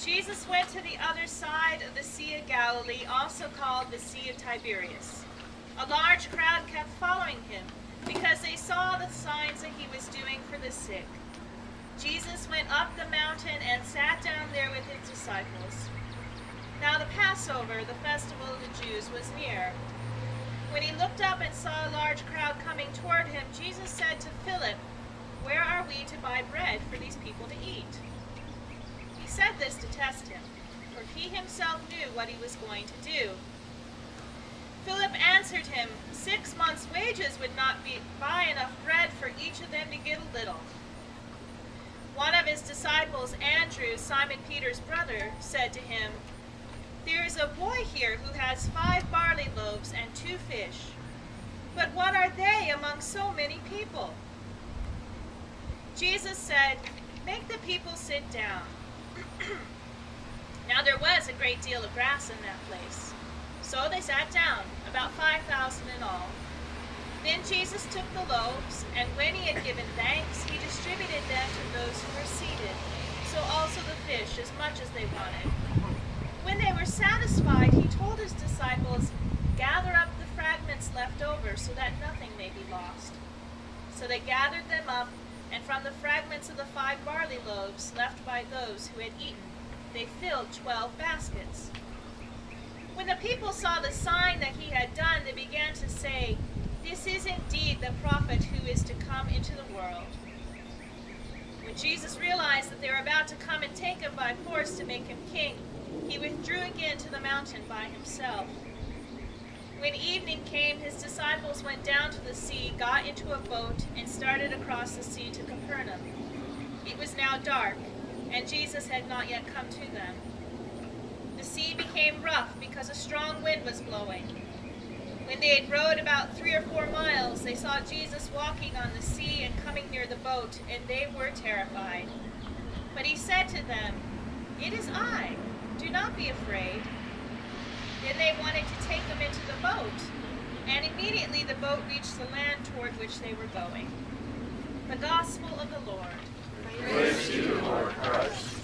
Jesus went to the other side of the Sea of Galilee, also called the Sea of Tiberias. A large crowd kept following him, because they saw the signs that he was doing for the sick. Jesus went up the mountain and sat down there with his disciples. Now the Passover, the festival of the Jews, was near. When he looked up and saw a large crowd coming toward him, Jesus said to Philip, "Where are we to buy bread for these people to eat?" He said this to test him, for he himself knew what he was going to do. Philip answered him, 6 months' wages would not buy enough bread for each of them to get a little. One of his disciples, Andrew, Simon Peter's brother, said to him, "There is a boy here who has 5 barley loaves and 2 fish. But what are they among so many people?" Jesus said, "Make the people sit down." Now there was a great deal of grass in that place. So they sat down, about 5,000 in all. Then Jesus took the loaves, and when he had given thanks, he distributed them to those who were seated, so also the fish, as much as they wanted. When they were satisfied, he told his disciples, "Gather up the fragments left over, so that nothing may be lost." So they gathered them up, and from the fragments of the 5 barley loaves left by those who had eaten, they filled 12 baskets. When the people saw the sign that he had done, they began to say, "This is indeed the prophet who is to come into the world." When Jesus realized that they were about to come and take him by force to make him king, he withdrew again to the mountain by himself. When evening came, his disciples went down to the sea, got into a boat, and started across the sea to Capernaum. It was now dark, and Jesus had not yet come to them. The sea became rough because a strong wind was blowing. When they had rowed about 3 or 4 miles, they saw Jesus walking on the sea and coming near the boat, and they were terrified. But he said to them, "It is I. Do not be afraid." Then they wanted to take him into the boat, and immediately the boat reached the land toward which they were going. The Gospel of the Lord. Praise to you, Lord Christ.